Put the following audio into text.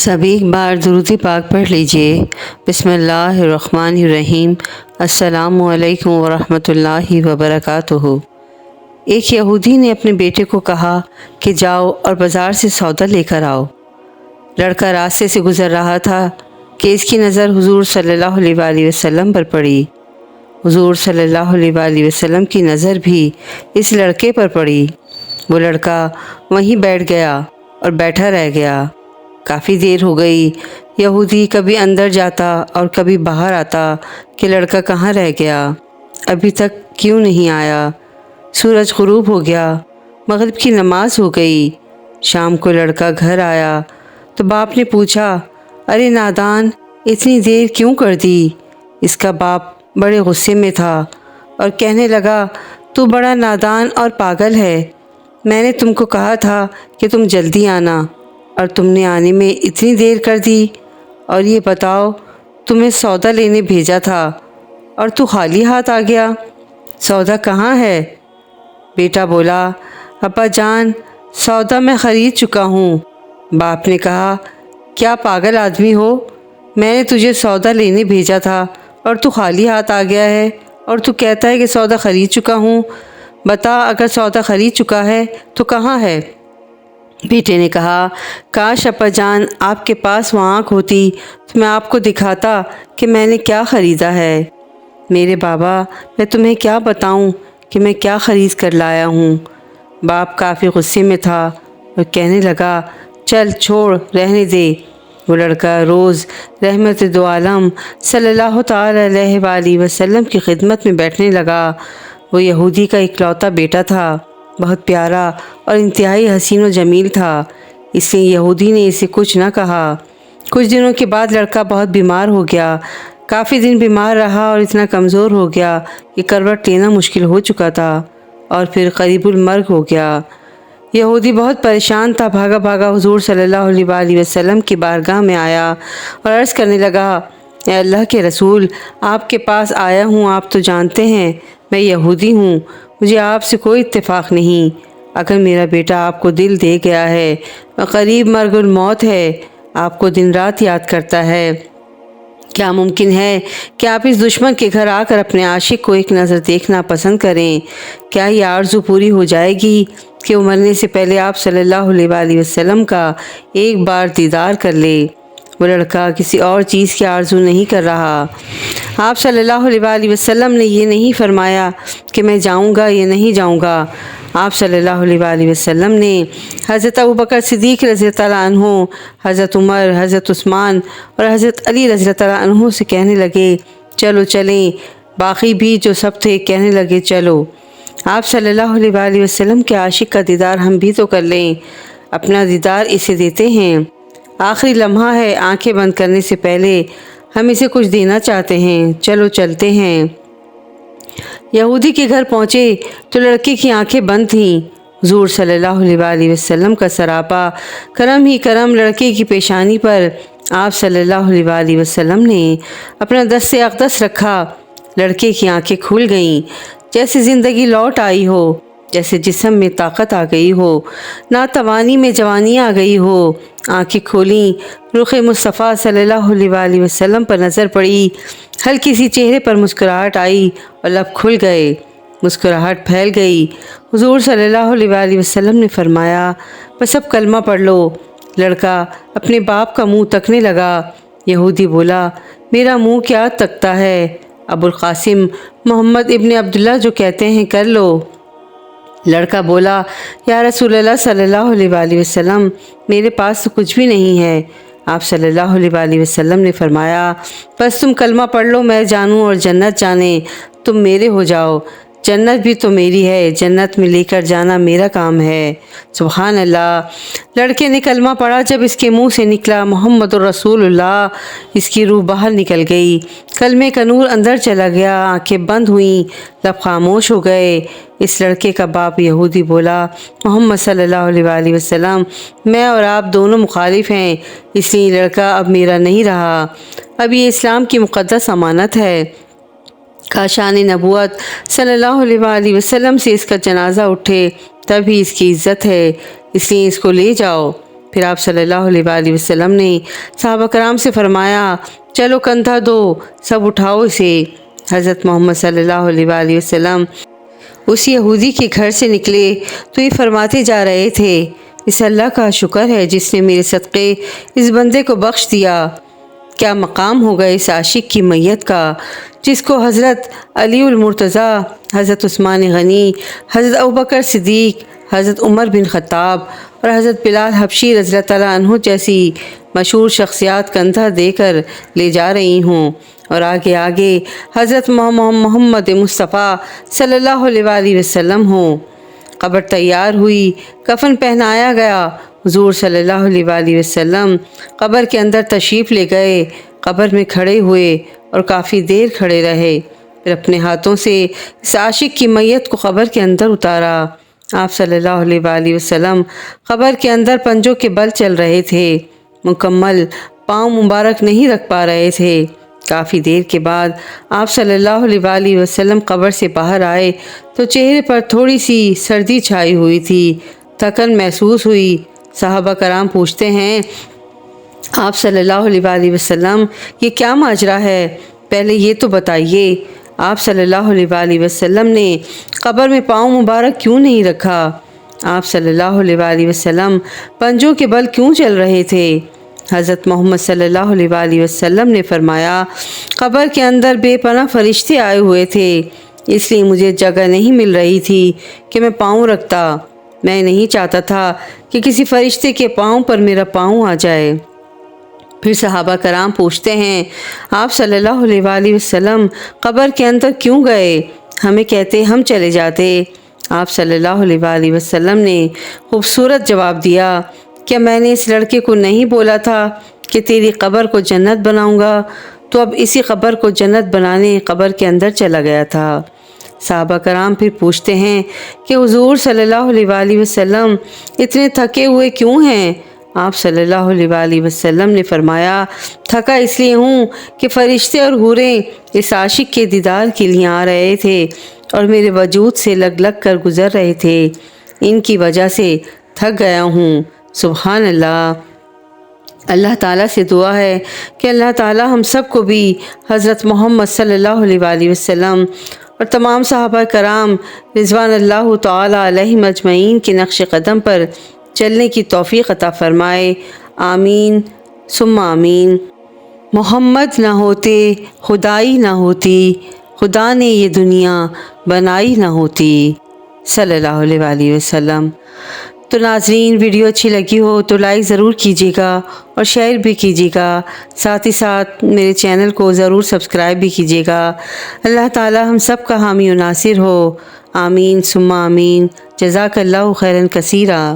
सभी एक बार दुरूद पाक पढ़ लीजिए। बिस्मिल्लाहिर्रहमानिर्रहीम। अस्सलामु अलैकुम वरहमतुल्लाहि वबरकातुहू। एक यहूदी ने अपने बेटे को कहा कि जाओ और बाज़ार से सौदा लेकर आओ। लड़का रास्ते से गुज़र रहा था कि इसकी नज़र हुज़ूर सल्लल्लाहु अलैहि वसल्लम पर पड़ी। हुज़ूर सल्लल्लाहु अलैहि वसल्लम की नज़र भी इस लड़के पर पड़ी। वो लड़का वहीं बैठ गया और बैठा रह गया। काफ़ी देर हो गई। यहूदी कभी अंदर जाता और कभी बाहर आता कि लड़का कहाँ रह गया, अभी तक क्यों नहीं आया। सूरज ग़ुरूब हो गया, मग़रिब की नमाज़ हो गई। शाम को लड़का घर आया तो बाप ने पूछा, अरे नादान, इतनी देर क्यों कर दी। इसका बाप बड़े गुस्से में था और कहने लगा, तू बड़ा नादान और पागल है। मैंने तुमको कहा था कि तुम जल्दी आना और तुमने आने में इतनी देर कर दी। और ये बताओ, तुम्हें सौदा लेने भेजा था और तू खाली हाथ आ गया। सौदा कहाँ है? बेटा बोला, अब्बा जान, सौदा मैं ख़रीद चुका हूँ। बाप ने कहा, क्या पागल आदमी हो, मैंने तुझे सौदा लेने भेजा था और तू खाली हाथ आ गया है और तू कहता है कि सौदा ख़रीद चुका हूँ। बता, अगर सौदा ख़रीद चुका है तो कहाँ है? बेटे ने कहा, काश अब्बा जान आपके पास वो आँख होती तो मैं आपको दिखाता कि मैंने क्या ख़रीदा है। मेरे बाबा, मैं तुम्हें क्या बताऊं कि मैं क्या ख़रीद कर लाया हूँ। बाप काफ़ी गुस्से में था और कहने लगा, चल छोड़, रहने दे। वो लड़का रोज़ रहमत दो आलम सल्लल्लाहु तआला अलैहि वसल्लम की खिदमत में बैठने लगा। वो यहूदी का इकलौता बेटा था, बहुत प्यारा और इंतहाई हसीन व जमील था, इसलिए यहूदी ने इसे कुछ न कहा। कुछ दिनों के बाद लड़का बहुत बीमार हो गया। काफ़ी दिन बीमार रहा और इतना कमज़ोर हो गया कि करवट लेना मुश्किल हो चुका था और फिर करीबुल मर्ग हो गया। यहूदी बहुत परेशान था। भागा भागा हुज़ूर सल्लल्लाहु अलैहि वसल्लम की बारगाह में आया और अर्ज़ करने लगा, ए अल्लाह के रसूल, आपके पास आया हूँ। आप तो जानते हैं मैं यहूदी हूँ, मुझे आपसे कोई इत्तेफाक नहीं। अगर मेरा बेटा आपको दिल दे गया है, वह करीब मरगुल मौत है, आपको दिन रात याद करता है, क्या मुमकिन है कि आप इस दुश्मन के घर आकर अपने आशिक को एक नज़र देखना पसंद करें? क्या ये आरज़ू पूरी हो जाएगी कि वो मरने से पहले आप सल्लल्लाहु अलैहि वसल्लम का एक बार दीदार कर ले? वो लड़का किसी और चीज़ की आरज़ू नहीं कर रहा। आप सल्लल्लाहु अलैहि वसल्लम ने ये नहीं फरमाया कि मैं जाऊँगा या नहीं जाऊँगा। आप सल्लल्लाहु अलैहि वसल्लम ने हज़रत अबू बकर सिद्दीक़ रज़ियल्लाहु अन्हु, हज़रत उमर, हज़रत उस्मान और हज़रत अली रज़ियल्लाहु अन्हु से कहने लगे, चलो चलें। बाकी भी जो सब थे कहने लगे, चलो। आप सल्लल्लाहु अलैहि वसल्लम के आशिक का दीदार हम भी तो कर लें। अपना दीदार इसे देते हैं। आखिरी लम्हा है, आंखें बंद करने से पहले हम इसे कुछ देना चाहते हैं। चलो चलते हैं। यहूदी के घर पहुँचे तो लड़के की आंखें बंद थीं। हुज़ूर सल्लल्लाहु अलैहि वसल्लम का सरापा करम ही करम लड़के की पेशानी पर आप सल्लल्लाहु अलैहि वसल्लम ने अपना दस्ते अक़दस रखा। लड़के की आंखें खुल गईं, जैसे ज़िंदगी लौट आई हो, जैसे जिस्म में ताकत आ गई हो, नातवानी में जवानी आ गई हो। आंखें खोलीं, रुख़ मुस्तफ़ा सल्लल्लाहु अलैहि वसल्लम पर नज़र पड़ी। हल्की सी चेहरे पर मुस्कुराहट आई और लब खुल गए। मुस्कुराहट फैल गई। हुज़ूर सल्लल्लाहु अलैहि वसल्लम ने फरमाया, बस अब कलमा पढ़ लो। लड़का अपने बाप का मुंह तकने लगा। यहूदी बोला, मेरा मुंह क्या तकता है? अबुल क़ासिम मोहम्मद इब्न अब्दुल्ला जो कहते हैं कर लो। लड़का बोला, या रसूलल्लाह सल्लल्लाहु अलैहि वसल्लम, मेरे पास तो कुछ भी नहीं है। आप सल्लल्लाहु अलैहि वसल्लम ने फरमाया, बस तुम कलमा पढ़ लो, मैं जानूँ और जन्नत जाने, तुम मेरे हो जाओ। जन्नत भी तो मेरी है, जन्नत में लेकर जाना मेरा काम है। सुभान अल्लाह। लड़के ने कलमा पढ़ा। जब इसके मुंह से निकला मोहम्मद रसूलुल्लाह, इसकी रूह बाहर निकल गई। कलमे का नूर अंदर चला गया। आंखें बंद हुईं, लब खामोश हो गए। इस लड़के का बाप यहूदी बोला, मोहम्मद सल्लल्लाहु अलैहि वसल्लम, मैं और आप दोनों मुखालिफ हैं, इसलिए लड़का अब मेरा नहीं रहा। अब ये इस्लाम की मुक़द्दस अमानत है। काशान नबूवत सल्लल्लाहु अलैहि वसल्लम से इसका जनाजा उठे तभी इसकी इज़्ज़त है, इसलिए इसको ले जाओ। پھر آپ صلی اللہ علیہ وسلم نے صحابہ کرام سے فرمایا چلو کندھا دو، سب اٹھاؤ اسے۔ حضرت محمد صلی اللہ علیہ وسلم اس یہودی کے گھر سے نکلے تو یہ فرماتے جا رہے تھے اس اللہ کا شکر ہے جس نے میرے صدقے اس بندے کو بخش دیا۔ کیا مقام ہوگا اس عاشق کی میت کا جس کو حضرت علی المرتضیٰ، حضرت عثمان غنی، حضرت ابوبکر صدیق، حضرت عمر بن خطاب اور حضرت بلال حبشی رضی اللہ تعالیٰ عنہ جیسی مشہور شخصیات کندھا دے کر لے جا رہی ہوں، اور آگے آگے حضرت محمد مصطفیٰ صلی اللہ علیہ وسلم ہوں۔ قبر تیار ہوئی، کفن پہنایا گیا، حضور صلی اللہ علیہ وسلم قبر کے اندر تشریف لے گئے، قبر میں کھڑے ہوئے اور کافی دیر کھڑے رہے، پھر اپنے ہاتھوں سے اس عاشق کی میت کو قبر کے اندر اتارا۔ آپ صلی اللہ علیہ وسلم قبر کے اندر پنجوں کے بل چل رہے تھے، مکمل پاؤں مبارک نہیں رکھ پا رہے تھے۔ کافی دیر کے بعد آپ صلی اللہ علیہ وسلم قبر سے باہر آئے تو چہرے پر تھوڑی سی سردی چھائی ہوئی تھی، تھکن محسوس ہوئی۔ صحابہ کرام پوچھتے ہیں آپ صلی اللہ علیہ وسلم یہ کیا ماجرا ہے، پہلے یہ تو بتائیے۔ آپ صلی اللہ علیہ وسلم نے قبر میں پاؤں مبارک کیوں نہیں رکھا؟ آپ صلی اللہ علیہ وسلم پنجوں کے بل کیوں چل رہے تھے؟ حضرت محمد صلی اللہ علیہ وسلم نے فرمایا قبر کے اندر بے پناہ فرشتے آئے ہوئے تھے، اس لیے مجھے جگہ نہیں مل رہی تھی کہ میں پاؤں رکھتا۔ میں نہیں چاہتا تھا کہ کسی فرشتے کے پاؤں پر میرا پاؤں آ جائے۔ پھر صحابہ کرام پوچھتے ہیں آپ صلی اللہ علیہ وسلم قبر کے اندر کیوں گئے؟ ہمیں کہتے ہم چلے جاتے۔ آپ صلی اللہ علیہ وسلم نے خوبصورت جواب دیا، کیا میں نے اس لڑکے کو نہیں بولا تھا کہ تیری قبر کو جنت بناؤں گا؟ تو اب اسی قبر کو جنت بنانے قبر کے اندر چلا گیا تھا۔ صحابہ کرام پھر پوچھتے ہیں کہ حضور صلی اللہ علیہ وسلم اتنے تھکے ہوئے کیوں ہیں؟ آپ صلی اللہ علیہ وسلم نے فرمایا تھکا اس لیے ہوں کہ فرشتے اور حوریں اس عاشق کے دیدار کے لیے آ رہے تھے اور میرے وجود سے لگ لگ کر گزر رہے تھے، ان کی وجہ سے تھک گیا ہوں۔ سبحان اللہ۔ اللہ تعالیٰ سے دعا ہے کہ اللہ تعالیٰ ہم سب کو بھی حضرت محمد صلی اللہ علیہ وسلم اور تمام صحابہ کرام رضوان اللہ تعالیٰ علیہم اجمعین کے نقش قدم پر چلنے کی توفیق عطا فرمائے، آمین ثم آمین۔ محمد نہ ہوتے خدائی نہ ہوتی، خدا نے یہ دنیا بنائی نہ ہوتی، صلی اللہ علیہ وسلم۔ تو ناظرین ویڈیو اچھی لگی ہو تو لائک ضرور کیجیے گا اور شیئر بھی کیجیے گا، ساتھ ہی ساتھ میرے چینل کو ضرور سبسکرائب بھی کیجیے گا۔ اللہ تعالی ہم سب کا حامی و ناصر ہو، آمین ثم آمین۔ جزاک اللہ خیرا کثیرا۔